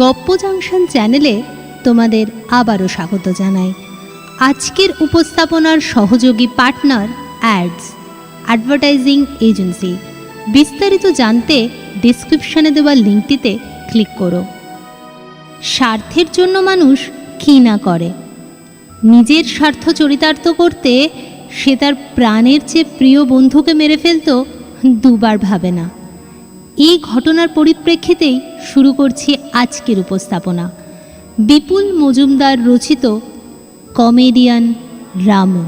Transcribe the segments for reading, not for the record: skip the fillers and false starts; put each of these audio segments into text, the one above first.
গপ্প জাংশন চ্যানেলে তোমাদের আবারও স্বাগত জানাই। আজকের উপস্থাপনার সহযোগী পার্টনার অ্যাডস অ্যাডভার্টাইজিং এজেন্সি। বিস্তারিত জানতে ডেসক্রিপশনে দেওয়া লিঙ্কটিতে ক্লিক করো। স্বার্থের জন্য মানুষ কী না করে। নিজের স্বার্থ চরিতার্থ করতে সে তার প্রাণের চেয়ে প্রিয় বন্ধুকে মেরে ফেলত, দুবার ভাবে না। এই ঘটনার পরিপ্রেক্ষিতেই শুরু করছি আজকের উপস্থাপনা। বিপুল মজুমদার রচিত কমেডিয়ান রামু।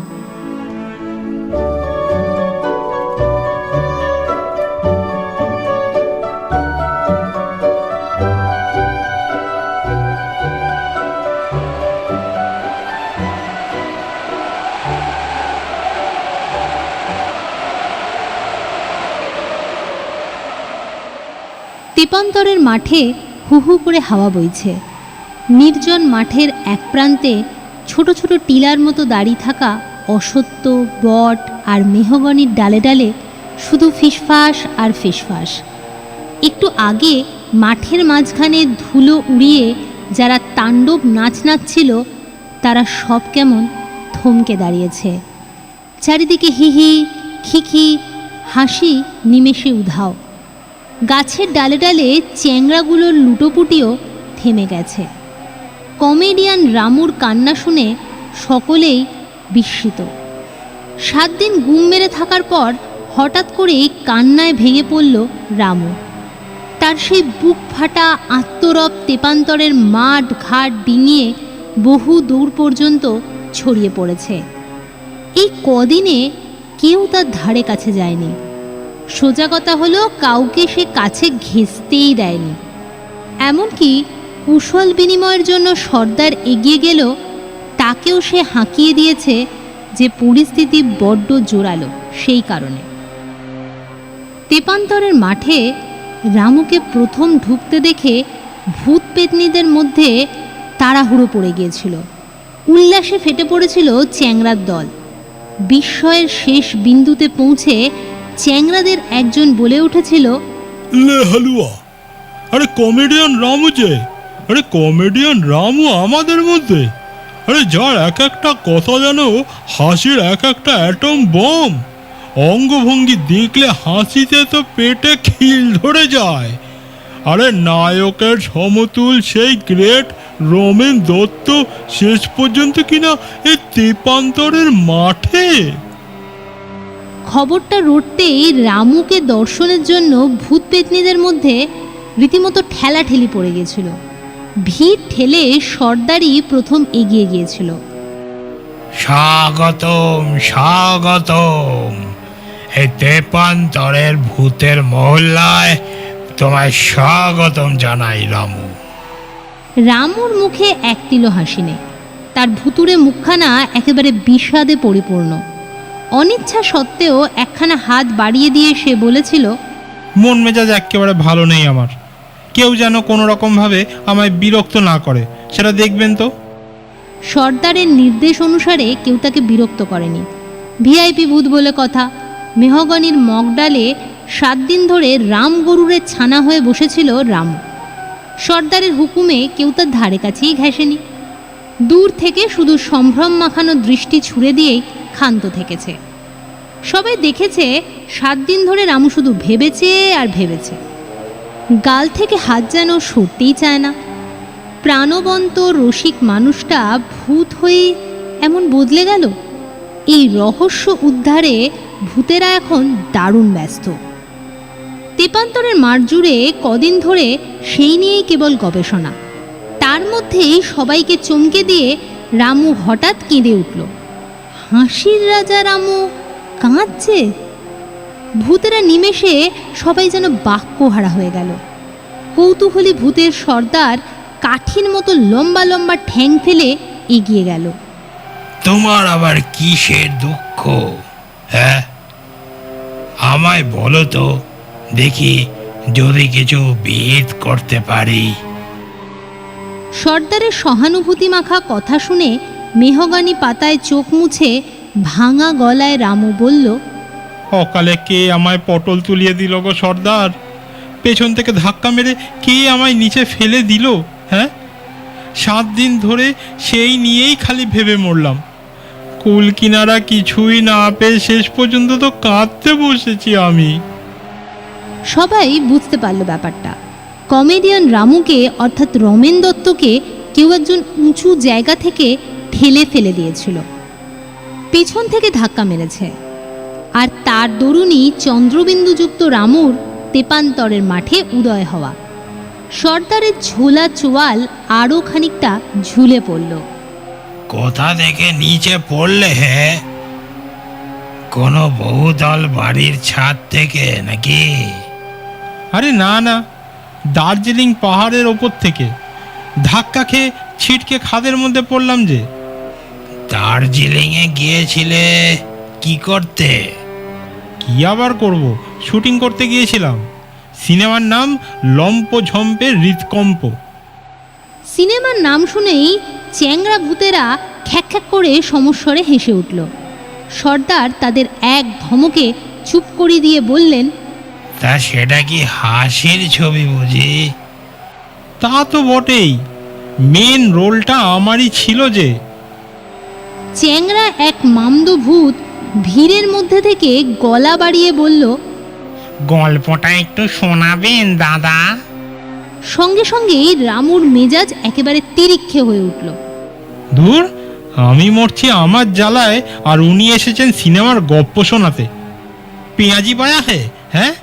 তেপান্তরের মাঠে হু হু করে হাওয়া বইছে। নির্জন মাঠের এক প্রান্তে ছোট ছোট টিলার মতো দাঁড়িয়ে থাকা অসত্য, বট আর মেহগনির ডালে ডালে শুধু ফিসফাস আর ফিসফাস। একটু আগে মাঠের মাঝখানে ধুলো উড়িয়ে যারা তাণ্ডব নাচ নাচছিল তারা সব কেমন থমকে দাঁড়িয়েছে। চারিদিকে হিহি খিখি হাসি নিমেষে উধাও। গাছের ডালে ডালে চ্যাংড়াগুলোর লুটোপুটিও থেমে গেছে। কমেডিয়ান রামুর কান্না শুনে সকলেই বিস্মিত। 7 দিন গুম মেরে থাকার পর হঠাৎ করেই কান্নায় ভেঙে পড়ল রামু। তার সেই বুক ফাটা আত্মরব তেপান্তরের মাঠ ঘাট ডিঙিয়ে বহু দূর পর্যন্ত ছড়িয়ে পড়েছে। এই কদিনে কেউ তার ধারে কাছে যায়নি। সোজা কথা হলো, কাউকে সে কাছে ঘেঁষতেই দেয়নি। এমনকি কুশল বিনিময়ের জন্য সর্দার এগিয়ে গেল, তাকেও সে হাঁকিয়ে দিয়েছে যে পরিস্থিতি বড্ড জোরালো সেই কারণে। তেপান্তরের মাঠে রামুকে প্রথম ঢুকতে দেখে ভূত পেতনিদের মধ্যে তাড়াহুড়ো পড়ে গিয়েছিল। উল্লাসে ফেটে পড়েছিল চ্যাংড়ার দল। বিস্ময়ের শেষ বিন্দুতে পৌঁছে চ্যাংড়াদের একজন বলে উঠেছিল, লে হালুয়া, আরে কমেডিয়ান রামু যে, আরে কমেডিয়ান রামু আমাদের মধ্যে, আরে যার এক একটা কথা যেন হাসির এক একটা অ্যাটম বম। অঙ্গভঙ্গি দেখলে হাসিতে তো পেটে খিল ধরে যায়। আরে নায়কের সমতুল সেই গ্রেট রমেন দত্ত শেষ পর্যন্ত কিনা এই তেপান্তরের মাঠে। খবরটা রটতেই রামুকে দর্শনের জন্য ভূত পেতনিদের মধ্যে রীতিমতো ঠেলাঠেলি পড়ে গিয়েছিল। ভিড় ঠেলে সর্দারই প্রথম এগিয়ে গিয়েছিল। স্বাগতম স্বাগতম, এই তেপান্তরের ভূতের মহল্লায় তোমায় স্বাগতম জানাই রামু। রামুর মুখে এক তিলো হাসি নেই। তার ভুতুড়ে মুখখানা একেবারে বিষাদে পরিপূর্ণ। অনিচ্ছা সত্ত্বেও একখানা হাত বাড়িয়ে দিয়ে সে বলেছিল, মন মেজাজ একেবারে ভালো নেই আমার। কেউ যেন কোনো রকমভাবে আমায় বিরক্ত না করে, সেটা দেখবেন তো। সর্দারের নির্দেশ অনুসারে কেউ তাকে বিরক্ত করেনি। ভিআইপি ভূত বলে কথা। মেহগনির মগডালে 7 দিন ধরে রাম গরুরের ছানা হয়ে বসেছিল রামু। সর্দারের হুকুমে কেউ তার ধারে কাছেই ঘেঁষেনি। দূর থেকে শুধু সম্ভ্রম মাখানো দৃষ্টি ছুঁড়ে দিয়েই ক্ষান্ত থেকেছে। সবাই দেখেছে 7 দিন ধরে রামু শুধু ভেবেছে আর ভেবেছে। গাল থেকে হাত যেন সরতেই চায় না। প্রাণবন্ত রসিক মানুষটা ভূত হয়ে এমন বদলে গেল। এই রহস্য উদ্ধারে ভূতেরা এখন দারুণ ব্যস্ত। তেপান্তরের মাঠ জুড়ে কদিন ধরে সেই নিয়েই কেবল গবেষণা। তার মধ্যেই সবাইকে চমকে দিয়ে রামু হঠাৎ কেঁদে উঠল। হাসির রাজা রামু কাঁদছে। ভূতেরা নিমেষে সবাই যেন বাক্যহারা হয়ে গেল। কৌতূহলী ভূতের সর্দার কাঠির মতো লম্বা লম্বা ঠ্যাং ফেলে এগিয়ে গেল। তোমার আবার কিসের দুঃখ? হ্যাঁ, আমায় বলো তো দেখি, যদি কিছু বিহিত করতে পারি। সর্দারের সহানুভূতি মাখা কথা শুনে মেহগানি পাতায় চোখ মুছে ভাঙা গলায় রামু বলল, অকালে কে আমায় পটল তুলিয়ে দিল গো সর্দার। পেছন থেকে ধাক্কা মেরে কে আমায় নিচে ফেলে দিল। হ্যাঁ, 7 দিন ধরে সেই নিয়েই খালি ভেবে মরলাম। কুল কিনারা কিছুই না পেয়ে শেষ পর্যন্ত তো কাঁদতে বসেছি আমি। সবাই বুঝতে পারল ব্যাপারটা। কমেডিয়ান রামুকে অর্থাৎ রমেন দত্তকে কেউ একজন উঁচু জায়গা থেকে ঠেলে ফেলে দিয়েছিল, পেছন থেকে ধাক্কা মেরেছে, আর তার দরুনই চন্দ্রবিন্দুযুক্ত রামুর তেপান্তরের মাঠে উদয় হওয়া। সর্দারের ঝোলা চোয়াল আরও খানিকটা ঝুলে পড়ল। কোথা থেকে নিচে পড়লে হে? কোনো বহুদল বাড়ির ছাদ থেকে নাকি? আরে না না, দার্জিলিং পাহাড়ের ওপর থেকে ধাক্কা খেয়ে ছিটকে খাদের মধ্যে পড়লাম যে। দার্জিলিংয়ে গিয়েছিলে কি করতে? কি আবার করব, শুটিং করতে গিয়েছিলাম। সিনেমার নাম লম্পঝম্পের হৃৎকম্প। সিনেমার নাম শুনেই চ্যাংড়া ভূতেরা খ্যাক খ্যাক করে সমস্বরে হেসে উঠল। সর্দার তাদের এক ধমকে চুপ করিয়ে দিয়ে বললেন, তা সেটা কি হাসির ছবি বুঝি? তা তো বটেই, মেন রোলটা আমারই ছিল যে। চ্যাংড়া এক মামদো ভূত ভিড়ের মধ্যে থেকে গলা বাড়িয়ে বলল, গল্পটা একটু শোনাবেন দাদা? সঙ্গে সঙ্গেই রামুর মেজাজ একেবারে তিরিক্ষে হয়ে উঠল। ধুর, আমি মরছি আমার জ্বালায়, আর উনি এসেছেন সিনেমার গপ্প শোনাতে। পেঁয়াজি পায়া হে, হ্যাঁ?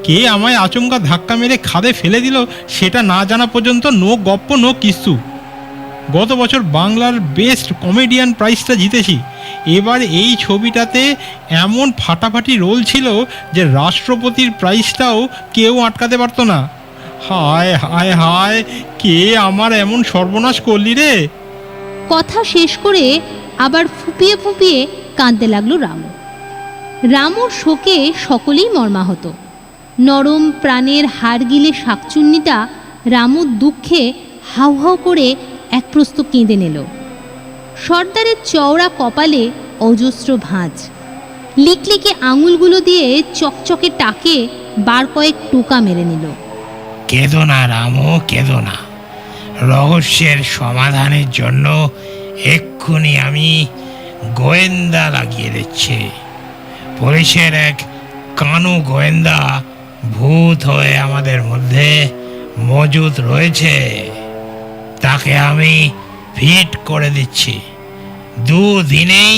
কে আমায় আচমকা ধাক্কা মেরে খাদে ফেলে দিল সেটা না জানা পর্যন্ত নো গপ্প নো কিচ্ছু। গত বছর বাংলার বেস্ট কমেডিয়ান প্রাইজটা জিতেছি। এবার এই ছবিটাতে এমন ফাটাফাটি রোল ছিল যে রাষ্ট্রপতির প্রাইজটাও কেউ আটকাতে পারতো না। হায় হায় হায়, কে আমার এমন সর্বনাশ করলি রে। কথা শেষ করে আবার ফুপিয়ে ফুপিয়ে কাঁদতে লাগলো রামু। রামুর শোকে সকলেই মর্মাহত। নরম প্রাণের হাড়গিলে শাকচুন্নিটা রামুর দুঃখে হাউ হাউ করে এক প্রস্ত কেঁদে নিল। সর্দারের চওড়া কপালে অজস্র ভাঁজ, লিকলিকে আঙুলগুলো দিয়ে চকচকে টাকে বার কয়েক টোকা মেরে নিল। কেঁদো না রামু, কেঁদো না। রহস্যের সমাধানের জন্য এক্ষুনি আমি গোয়েন্দা লাগিয়ে দিচ্ছি। পুলিশের এক কানু গোয়েন্দা ভূত হয়ে আমাদের মধ্যে মজুদ রয়েছে। তাকে আমি ফিট করে দিচ্ছি। 2 দিনেই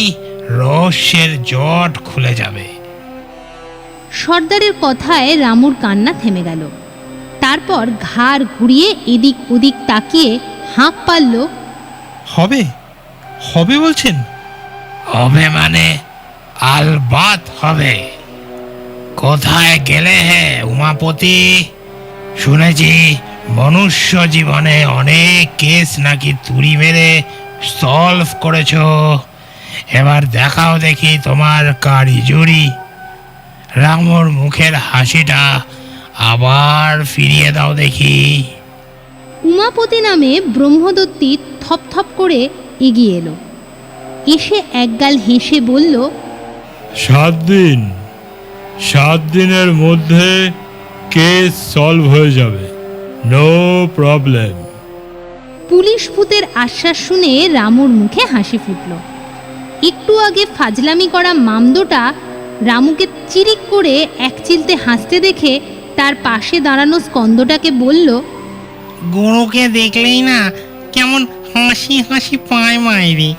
রহস্যের জট খুলে যাবে। সর্দারের কথায় রামুর কান্না থেমে গেল। তারপর ঘাড় ঘুরিয়ে এদিক ওদিক তাকিয়ে হাঁক পারল, হবে হবে বলছেন? হবে মানে আলবাত হবে। কোথায় গেলে হে উমাপতি? শুনেছি মনুষ্য জীবনে অনেক কেস নাকি তুড়ি মেরে সলভ করেছ। এবার দেখাও দেখি তোমার কারিজুরি। রামুর মুখের হাসিটা আবার ফিরিয়ে দাও দেখি। উমাপতি নামে ব্রহ্মদত্তী থপথপ করে এগিয়ে এলো। এসে একগাল হেসে বলল, 7 দিন, 7 দিনের মধ্যে কেস সলভ হয়ে যাবে, নো প্রবলেম। পুলিশ ভূতের আশ্বাস শুনে রামুর মুখে হাসি ফুটল। একটু আগে ফাজলামি করা মামদোটা রামুকে চিরিক করে এক চিলতে হাসতে দেখে তার পাশে দাঁড়ানো স্কন্দটাকে বলল, গুরুকে দেখলেই না কেমন হাসি হাসি পায় মায়েরি।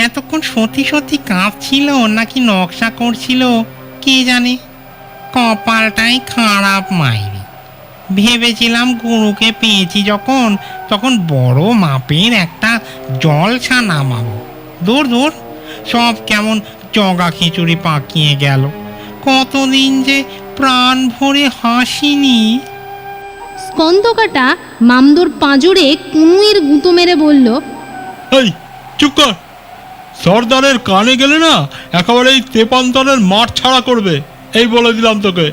এতক্ষণ সত্যি সত্যি কাঁপছিল নাকি নকশা করছিল কে জানে। কপালটাই খারাপ মায়েরি। ভেবেছিলাম গুরুকে পেয়েছি যখন, তখন বড় মাপের একটা জলসা নামাবো। দূর দূর, সব কেমন জগা খিচুড়ি পাকিয়ে গেল। কতদিন যে প্রাণ ভরে হাসিনি। স্কন্দকাটা মামদোর পাঁজরে কুনুইয়ের গুঁতো মেরে বলল, এই চুপ কর, সর্দারের কানে গেলে না একেবারে এই তেপান্তরের মাঠ ছাড়া করবে, এই বলে দিলাম তোকে।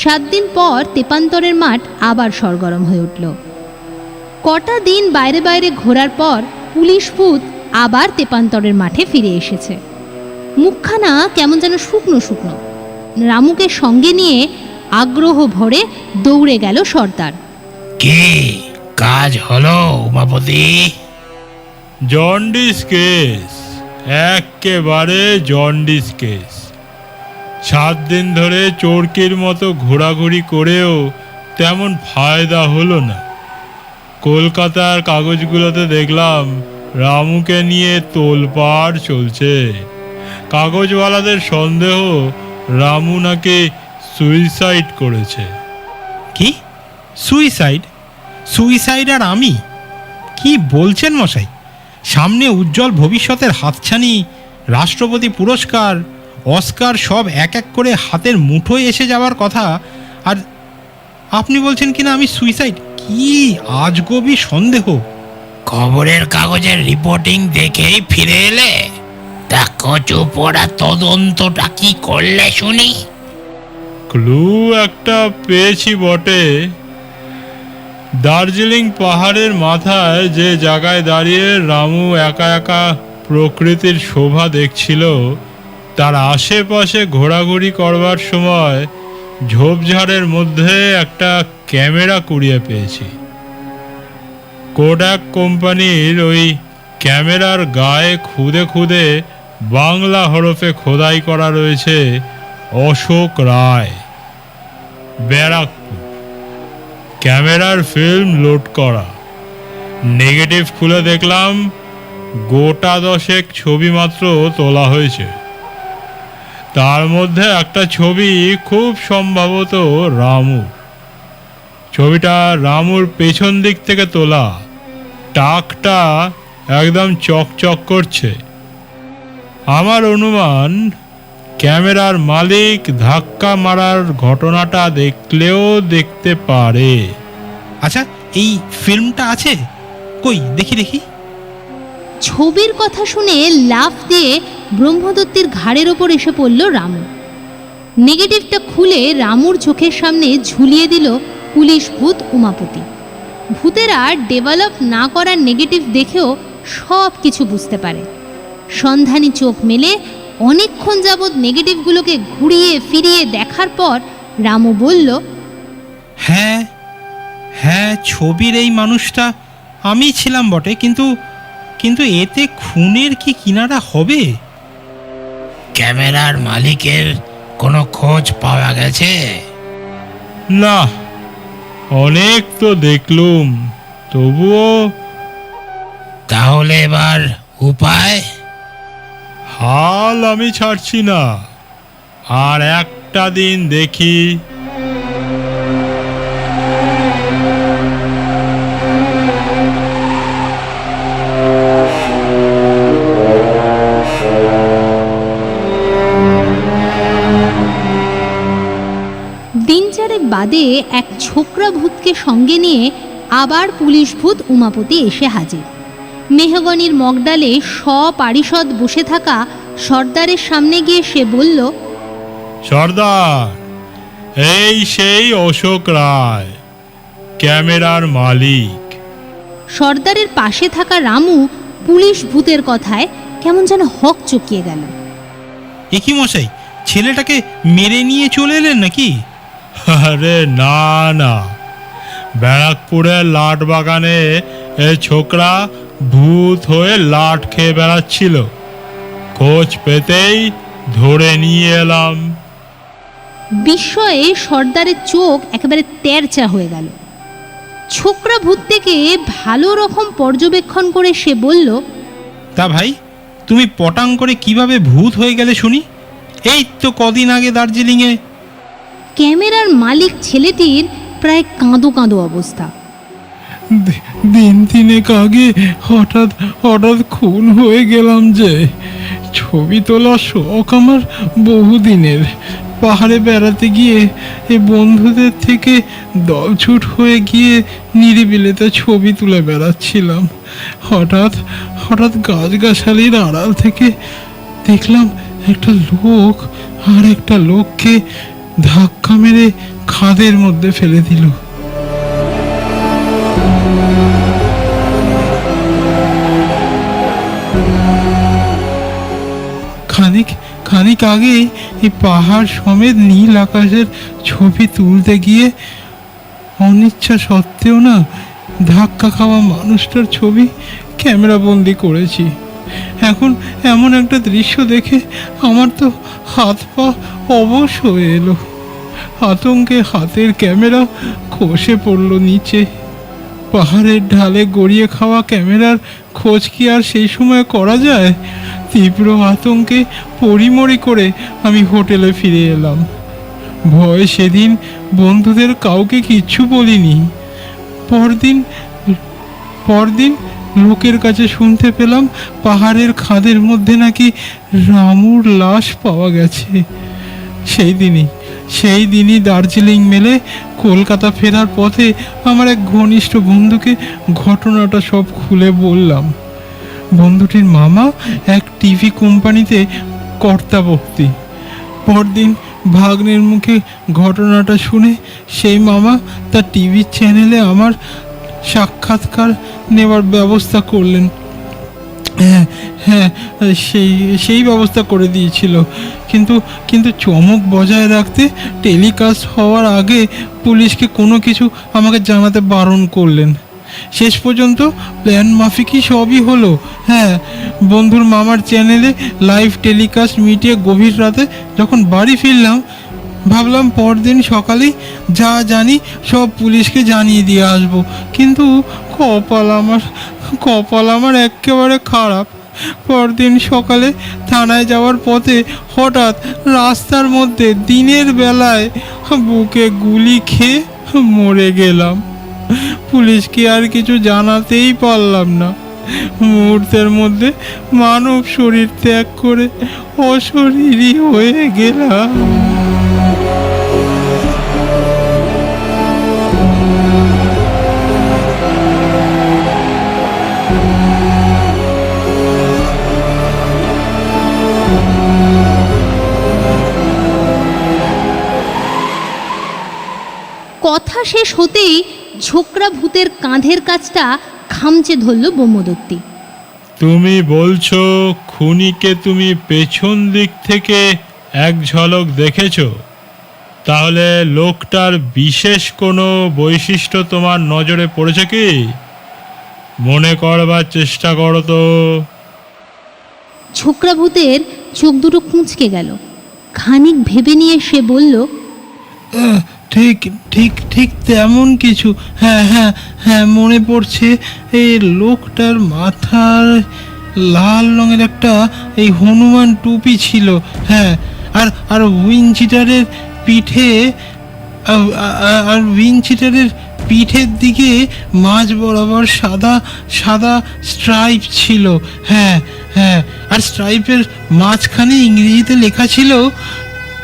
সাত দিন পর তেপান্তরের মাঠ আবার সরগরম হয়ে উঠল। কটা দিন বাইরে বাইরে ঘোরার পর পুলিশ ভূত আবার তেপান্তরের মাঠে ফিরে এসেছে। মুখখানা কেমন যেন শুকনো শুকনো। রামুকে সঙ্গে নিয়ে আগ্রহ ভরে দৌড়ে গেল সর্দার। কে কাজ হলো উমাপতি? জন্ডিস কেস, একেবারে জন্ডিস কেস। 7 দিন ধরে চোরকির মতো ঘোরাঘুরি করেও তেমন ফায়দা হলো না। কলকাতার কাগজগুলোতে দেখলাম রামুকে নিয়ে তোলপাড় চলছে। কাগজওয়ালাদের সন্দেহ রামু নাকি সুইসাইড করেছে। কি সুইসাইড? সুইসাইড আর আমি? কি বলছেন মশাই? সামনে উজ্জ্বল ভবিষ্যতের হাতছানি, রাষ্ট্রপতি পুরস্কার, অস্কার সব এক এক করে হাতের মুঠোয় এসে যাওয়ার কথা, আর আপনি বলছেন কিনা আমি সুইসাইড? কি আজগবি সন্দেহ! খবরের কাগজের রিপোর্টিং দেখেই ফিরে এলে? তা কচু পড়া তদন্তটা কি করলে শুনি? ক্লু একটা পেয়েছি বটে। দার্জিলিং পাহাড়ের মাথায় যে জায়গায় দাঁড়িয়ে রামু একা একা প্রকৃতির শোভা দেখছিল, তার আশেপাশে ঘোরাঘুরি করবার সময় ঝোপঝাড়ের মধ্যে একটা ক্যামেরা কুড়িয়ে পেয়েছি। কোডাক কোম্পানির ওই ক্যামেরার গায়ে খুদে খুদে বাংলা হরফে খোদাই করা রয়েছে অশোক রায়, ব্যারাকপুর। ক্যামেরার ফিল্ম লোড করা। নেগেটিভ খুলে দেখলাম গোটা 10 ছবি মাত্র তোলা হয়েছে। তার মধ্যে একটা ছবি খুব সম্ভবত রামু। ছবিটা রামুর পেছন দিক থেকে তোলা। টাকটা একদম চকচক করছে। আমার অনুমান ক্যামেরার মালিক ধাক্কা মারার ঘটনাটা দেখলেও দেখতে পারে। আচ্ছা, এই ফিল্মটা আছে? কই দেখি দেখি। ছবির কথা শুনে লাফ দিয়ে ব্রহ্মদত্তের ঘাড়ের ওপর এসে পড়ল রামু। নেগেটিভটা খুলে রামুর চোখের সামনে ঝুলিয়ে দিল পুলিশ ভূত উমাপতি। ভূতেরা ডেভেলপ না করা নেগেটিভ দেখেও সব কিছু বুঝতে পারে। সন্ধানী চোখ মেলে অনেকক্ষণ যাবৎ নেগেটিভগুলোকে ঘুরিয়ে ফিরিয়ে দেখার পর রামু বলল, হ্যাঁ হ্যাঁ, ছবির এই মানুষটা আমি ছিলাম বটে, কিন্তু কিন্তু এতে খুনের কি কিনারা হবে? ক্যামেরার মালিকের কোনো খোঁজ পাওয়া গেছে? না, অনেক তো দেখলুম, তবুও। তাহলে এবার উপায়? হাল আমি ছাড়ছি না, আর একটা দিন দেখি। দিন চারেক বাদে এক ছোকরা ভূতকে সঙ্গে নিয়ে আবার পুলিশ ভূত উমাপতি এসে হাজির। মেহগনির মগডালে সপারিষদ বসে থাকা সর্দারের সামনে গিয়ে সে বলল, সর্দার, এই সেই অশোক রায়, ক্যামেরার মালিক। সর্দারের পাশে থাকা রামু পুলিশ ভূতের কথায় কেমন যেন হক চকিয়ে গেল। এ কি মশাই, ছেলেটাকে মেরে নিয়ে চলে এলেন নাকি? আরে না না, ব্যারাকপুরের লাট বাগানে এ ছোকরা ভূত হয়ে লাট খেয়ে বেড়াচ্ছিল। খোঁজ পেতেই ধরে নিয়ে এলাম। বিস্ময়ে সর্দারের চোখ একেবারে তেরচা হয়ে গেল। ছোকরা ভূতটাকে ভালো রকম পর্যবেক্ষণ করে সে বলল, তা ভাই, তুমি পটাং করে কিভাবে ভূত হয়ে গেলে শুনি? এই তো কদিন আগে দার্জিলিংয়ে। ক্যামেরার মালিক ছেলেটির প্রায় কাঁদো কাঁদো অবস্থা। দিন তিনেক আগে হঠাৎ হঠাৎ খুন হয়ে গেলাম যে। ছবি তোলার শখ আমার বহুদিনের। পাহাড়ে বেড়াতে গিয়ে এই বন্ধুদের থেকে দলছুট হয়ে গিয়ে নিরিবিলিতে ছবি তুলে বেড়াচ্ছিলাম। হঠাৎ হঠাৎ গাছগাছালির আড়াল থেকে দেখলাম একটা লোক আর একটা লোককে ধাক্কা মেরে খাদের মধ্যে ফেলে দিল। খানিক আগেই এই পাহাড় সমেত নীল আকাশের ছবি তুলতে গিয়ে অনিচ্ছা সত্ত্বেও না ধাক্কা খাওয়া মানুষটার ছবি ক্যামেরা বন্দি করেছি। এখন এমন একটা দৃশ্য দেখে আমার তো হাত পা অবশ হয়ে এলো। আতঙ্কে হাতের ক্যামেরা খসে পড়ল নিচে। পাহাড়ের ঢালে গড়িয়ে খাওয়া ক্যামেরার খোঁজ কি আর সেই সময় করা যায়? তীব্র আতঙ্কে পরিমরি করে আমি হোটেলে ফিরে এলাম। ভয় সেদিন বন্ধুদের কাউকে কিচ্ছু বলিনি। পরদিন লোকের কাছে শুনতে পেলাম পাহাড়ের খাদের মধ্যে নাকি রামুর লাশ পাওয়া গেছে। সেই দিনই দার্জিলিং মেলে কলকাতা ফেরার পথে আমার এক ঘনিষ্ঠ বন্ধুকে ঘটনাটা সব খুলে বললাম। বন্ধুটির মামা এক টিভি কোম্পানিতে কর্তাবক্তি। পরদিন ভাগ্নের মুখে ঘটনাটা শুনে সেই মামা তার টিভি চ্যানেলে আমার সাক্ষাৎকার নেওয়ার ব্যবস্থা করলেন। হ্যাঁ, সেই ব্যবস্থা করে দিয়েছিল, কিন্তু চমক বজায় রাখতে টেলিকাস্ট হওয়ার আগে পুলিশকে কোনো কিছু আমাকে জানাতে বারণ করলেন। শেষ পর্যন্ত প্ল্যান মাফিকই সবই হলো। হ্যাঁ, বন্ধুর মামার চ্যানেলে লাইভ টেলিকাস্ট মিটিয়ে গভীর রাতে যখন বাড়ি ফিরলাম, ভাবলাম পরদিন সকালেই যা জানি সব পুলিশকে জানিয়ে দিয়ে আসবো। কিন্তু কপাল আমার একেবারে খারাপ। পরদিন সকালে থানায় যাওয়ার পথে হঠাৎ রাস্তার মধ্যে দিনের বেলায় বুকে গুলি খেয়ে মরে গেলাম। পুলিশকে আর কিছু জানাতেই পারলাম না। মুহূর্তের মধ্যে মানব শরীর ত্যাগ করে অশরীরী হয়ে গেলাম। কথা শেষ হতেই ঝোকরা ভূতের কাঁধের কাছটা খামচে ধরল ব্রহ্মদত্তি। তুমি বলছো খুনিকে তুমি পেছন দিক থেকে এক ঝলক দেখেছো? তাহলে লোকটার বিশেষ কোনো বৈশিষ্ট্য তোমার নজরে পড়েছে কি? মনে করবার চেষ্টা করো তো। ঝোকরা ভূতের চোখ দুটো কুঁচকে গেল। খানিক ভেবে নিয়ে সে বলল, ঠিক তেমন কিছু। হ্যাঁ মনে পড়ছে। এই লোকটার মাথার লাল রঙের একটা এই হনুমান টুপি ছিল। হ্যাঁ, আর উইনচিটারের পিঠের দিকে মাঝ বরাবর সাদা স্ট্রাইপ ছিল। হ্যাঁ, আর স্ট্রাইপের মাঝখানে ইংরেজিতে লেখা ছিল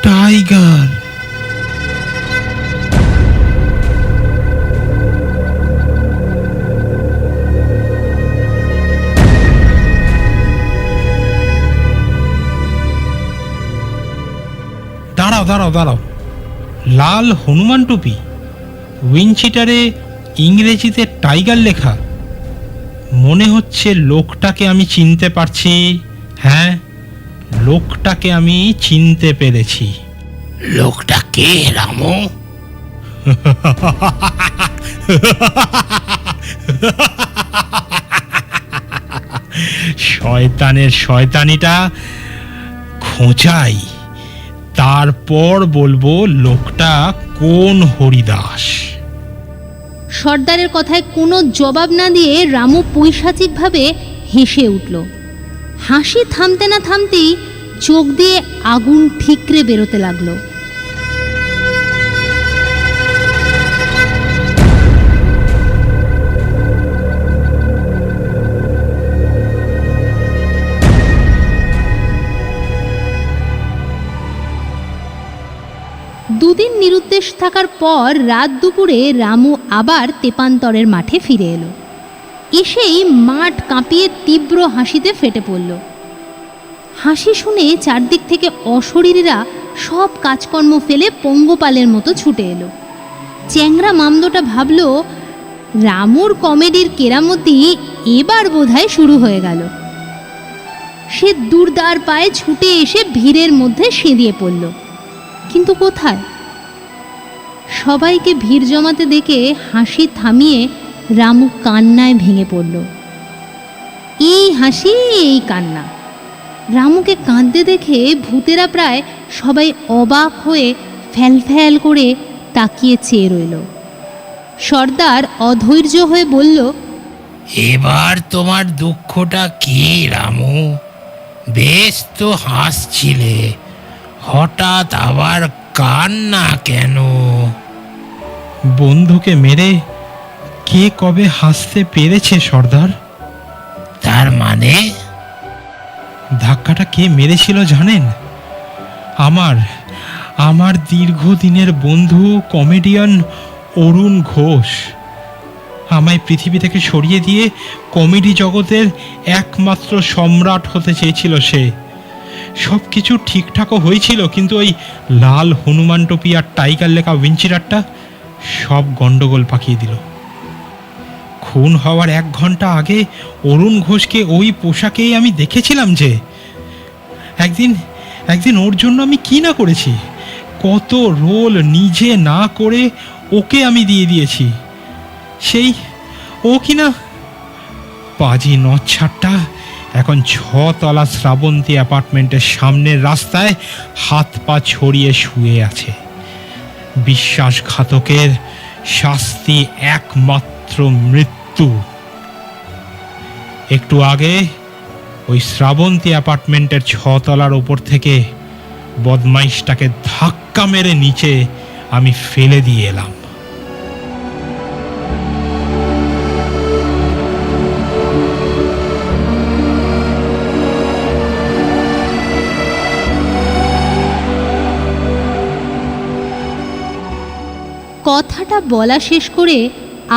টাইগার। দাঁড়াও, লাল হনুমান টুপি, উইনচিটারে ইংরেজিতে টাইগার লেখা। মনে হচ্ছে লোকটাকে আমি চিনতে পারছি। হ্যাঁ, লোকটাকে আমি চিনতে পেরেছি। লোকটা কে রামু? শয়তানের শয়তানিটা খোঁচাই, তারপর বলবো লোকটা কোন হরিদাস। সর্দারের কথায় কোনো জবাব না দিয়ে রামু পৈশাচিকভাবে হেসে উঠল। হাসি থামতে না থামতেই চোখ দিয়ে আগুন ঠিকরে বেরোতে লাগলো। দুদিন নিরুদ্দেশ থাকার পর রাত দুপুরে রামু আবার তেপান্তরের মাঠে ফিরে এলো। এসেই মাঠ কাঁপিয়ে তীব্র হাসিতে ফেটে পড়ল। হাসি শুনে চারদিক থেকে অশরীরীরা সব কাজকর্ম ফেলে পঙ্গপালের মতো ছুটে এলো। চ্যাংরা মামদোটা ভাবল রামুর কমেডির কেরামতি এবার বোধহয় শুরু হয়ে গেল। সে দুর্দার পায়ে ছুটে এসে ভিড়ের মধ্যে সেঁধিয়ে পড়ল। কিন্তু কোথায়? সবাইকে ভিড় জমাতে দেখে হাসি থামিয়ে রামু কান্নায় ভেঙে পড়ল। এই হাসি, এই কান্না। রামুকে কাঁদতে দেখে ভূতেরা প্রায় সবাই অবাক হয়ে ফ্যাল ফ্যাল করে তাকিয়ে চেয়ে রইল। সর্দার অধৈর্য হয়ে বলল, এবার তোমার দুঃখটা কি রামু? বেশ তো হাসছিলে, হঠাৎ আবার কান্না কেন? বন্ধুকে মেরে কে কবে হাসতে পেরেছে সর্দার? তার মানে? ধাক্কাটা কে মেরেছিল জানেন? আমার দীর্ঘদিনের বন্ধু কমেডিয়ান অরুণ ঘোষ। আমায় পৃথিবী থেকে সরিয়ে দিয়ে কমেডি জগতের একমাত্র সম্রাট হতে চেয়েছিল সে। সব কিছু ঠিকঠাকও হয়েছিল, কিন্তু ওই লাল হনুমান টুপি আর টাইগার লেখা উইঞ্চিরারটা সব গন্ডগোল পাকিয়ে দিল। খুন হওয়ার 1 ঘন্টা আগে অরুণ ঘোষকে ওই পোশাকেই আমি দেখেছিলাম। যে একদিন ওর জন্য আমি কি না করেছি, কত রোল নিজে না করে ওকে আমি দিয়ে দিয়েছি। সেই ও কিনা পাজি নচ্ছারটা এখন 6 তলা শ্রাবন্তী অ্যাপার্টমেন্টের সামনের রাস্তায় হাত পা ছড়িয়ে শুয়ে আছে। বিশ্বাসঘাতকের শাস্তি একমাত্র মৃত্যু। একটু আগে ওই শ্রাবন্তী অ্যাপার্টমেন্টের 6 তলার ওপর থেকে বদমাইশটাকে ধাক্কা মেরে নিচে আমি ফেলে দিয়ে এলাম। কথাটা বলা শেষ করে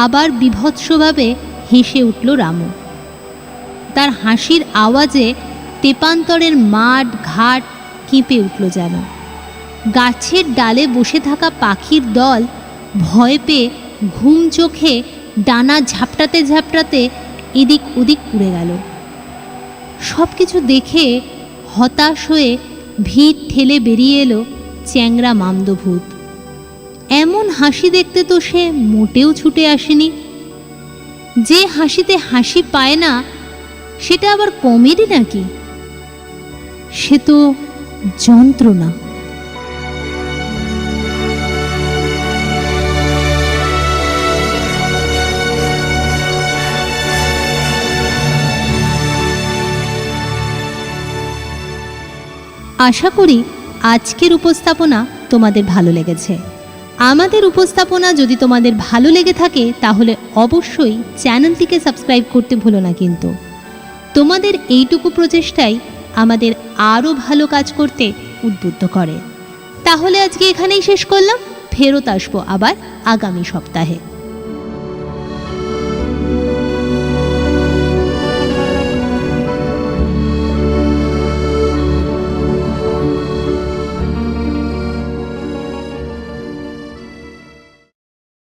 আবার বিভৎসভাবে হেসে উঠল রামু। তার হাসির আওয়াজে তেপান্তরের মাঠ ঘাট কেঁপে উঠল যেন। গাছের ডালে বসে থাকা পাখির দল ভয় পেয়ে ঘুম চোখে ডানা ঝাপটাতে ঝাপটাতে এদিক ওদিক উড়ে গেল। সব কিছু দেখে হতাশ হয়ে ভিড় ঠেলে বেরিয়ে এলো চ্যাংড়া মামদভূত। এমন হাসি দেখতে তো সে মোটেও ছুটে আসেনি। যে হাসিতে হাসি পায় না সেটা আবার কমেডি নাকি? সে তো যন্ত্রণা। আশা করি আজকের উপস্থাপনা তোমাদের ভালো লেগেছে। আমাদের উপস্থাপনা যদি তোমাদের ভালো লেগে থাকে তাহলে অবশ্যই চ্যানেলটিকে সাবস্ক্রাইব করতে ভুলো না। কিন্তু তোমাদের এইটুকু প্রচেষ্টাই আমাদের আরও ভালো কাজ করতে উদ্বুদ্ধ করে। তাহলে আজকে এখানেই শেষ করলাম। ফেরত আসবো আবার আগামী সপ্তাহে।